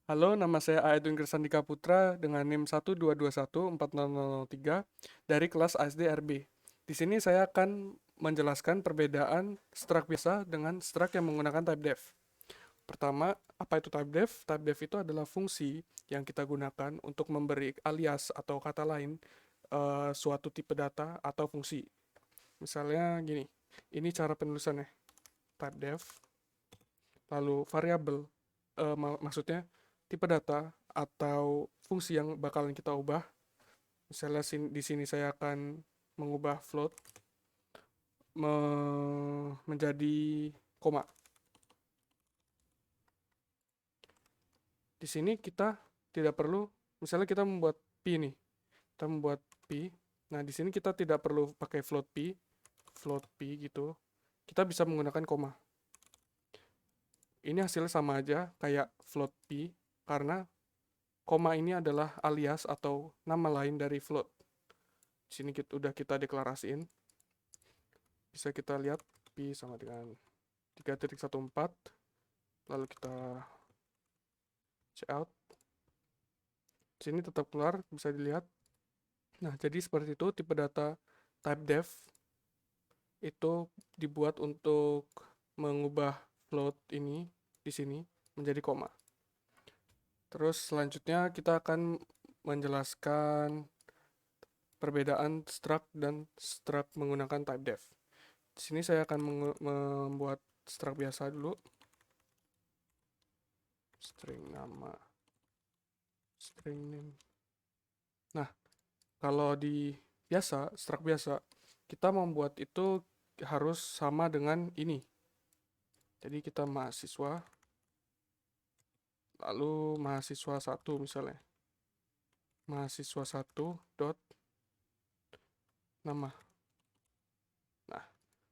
Halo, nama saya Aedwin Krisandika Putra dengan NIM 122140003 dari kelas ASD RB. Di sini saya akan menjelaskan perbedaan struct biasa dengan struct yang menggunakan type def. Pertama, apa itu type def? Type def itu adalah fungsi yang kita gunakan untuk memberi alias atau kata lain suatu tipe data atau fungsi. Misalnya gini, ini cara penulisannya. Type def, lalu variabel, maksudnya tipe data atau fungsi yang bakalan kita ubah. Misalnya di sini saya akan mengubah float menjadi koma. Di sini kita tidak perlu, misalnya kita membuat pi nih, kita membuat pi. Nah, di sini kita tidak perlu pakai float pi gitu. Kita bisa menggunakan koma. Ini hasilnya sama aja kayak float pi karena koma ini adalah alias atau nama lain dari float. Di sini udah kita deklarasiin. Bisa kita lihat pi sama dengan 3.14. Lalu kita check out. Di sini tetap keluar, bisa dilihat. Nah, jadi seperti itu tipe data type def itu dibuat untuk mengubah float ini di sini menjadi koma. Terus selanjutnya kita akan menjelaskan perbedaan struct dan struct menggunakan type def. Di sini saya akan membuat struct biasa dulu. String nama, string name. Nah, kalau di struct biasa, kita membuat itu harus sama dengan ini. Jadi kita mahasiswa, lalu mahasiswa 1 misalnya. Mahasiswa 1 dot nama. Nah,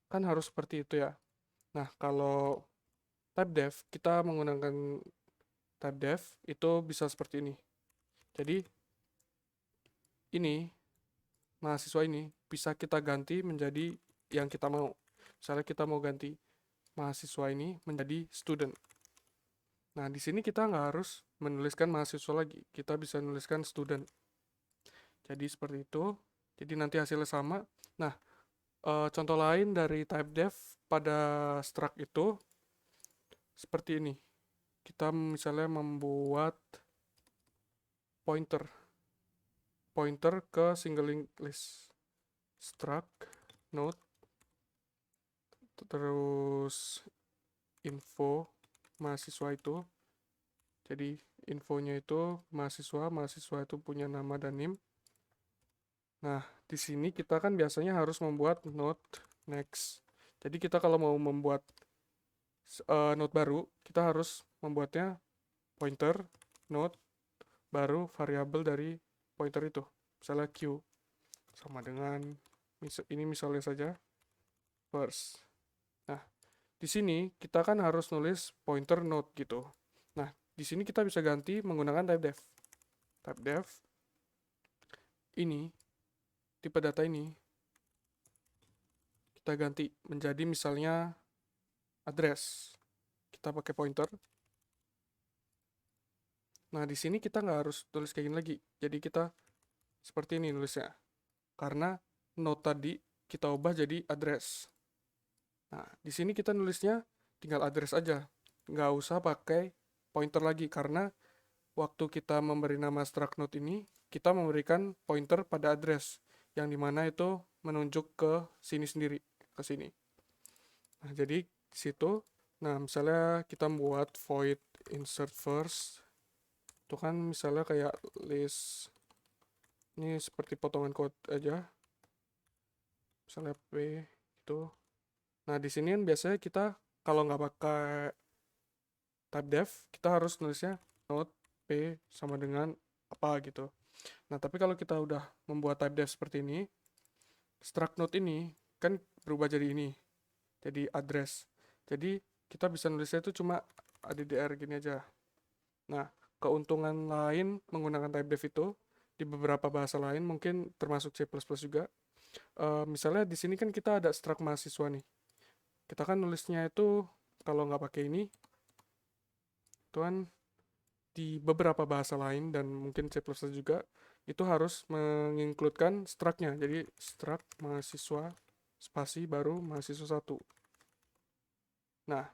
kan harus seperti itu ya. Nah, kalau type def, kita menggunakan type def itu bisa seperti ini. Jadi ini mahasiswa ini bisa kita ganti menjadi yang kita mau. Misalnya kita mau ganti mahasiswa ini menjadi student. Nah, di sini kita nggak harus menuliskan mahasiswa lagi. Kita bisa menuliskan student. Jadi seperti itu. Jadi nanti hasilnya sama. Nah, contoh lain dari type def pada struct itu seperti ini. Kita misalnya membuat pointer. Pointer ke single linked list. Struct, node, terus info mahasiswa itu. Jadi infonya itu mahasiswa itu punya nama dan NIM. Nah, di sini kita kan biasanya harus membuat node next. Jadi kita kalau mau membuat node baru, kita harus membuatnya pointer node baru variabel dari pointer itu. Misalnya q sama dengan ini misalnya saja first. Nah, di sini kita kan harus nulis pointer node gitu. Nah, di sini kita bisa ganti menggunakan type def. Type def ini tipe data ini kita ganti menjadi misalnya address. Kita pakai pointer. Nah, di sini kita nggak harus tulis kayak gini lagi. Jadi kita seperti ini nulisnya. Karena node tadi kita ubah jadi address. Nah, di sini kita nulisnya tinggal address aja. Nggak usah pakai pointer lagi. Karena waktu kita memberi nama struct node ini, kita memberikan pointer pada address. Yang dimana itu menunjuk ke sini sendiri. Ke sini. Nah, jadi di situ. Nah, misalnya kita buat void insert first. Itu kan misalnya kayak list. Ini seperti potongan code aja. Misalnya P itu. Nah, di sini kan biasanya kita kalau nggak pakai type def, kita harus nulisnya node P sama dengan apa gitu. Nah, tapi kalau kita udah membuat type def seperti ini, struct node ini kan berubah jadi ini. Jadi address. Jadi kita bisa nulisnya itu cuma addr gini aja. Nah, keuntungan lain menggunakan type def itu di beberapa bahasa lain mungkin termasuk C++ juga. Misalnya di sini kan kita ada struct mahasiswa nih. Kita kan nulisnya itu kalau nggak pakai ini, itu kan di beberapa bahasa lain dan mungkin C++ juga itu harus menginkludkan struct-nya. Jadi struct mahasiswa spasi baru mahasiswa satu. Nah,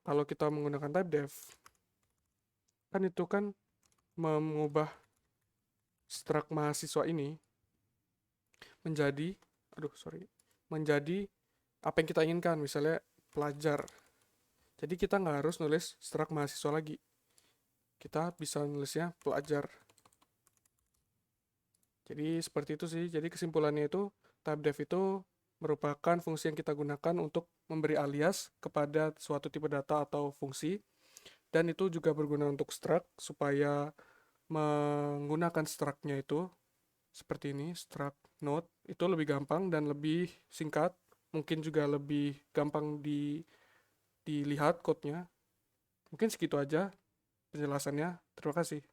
kalau kita menggunakan type def, kan itu kan mengubah struct mahasiswa ini menjadi, menjadi apa yang kita inginkan, misalnya pelajar. Jadi kita nggak harus nulis struct mahasiswa lagi. Kita bisa nulisnya pelajar. Jadi seperti itu sih. Jadi kesimpulannya itu type def itu merupakan fungsi yang kita gunakan untuk memberi alias kepada suatu tipe data atau fungsi, dan itu juga berguna untuk struct supaya menggunakan struct-nya itu seperti ini, struct node itu lebih gampang dan lebih singkat, mungkin juga lebih gampang dilihat code-nya. Mungkin segitu aja penjelasannya. Terima kasih.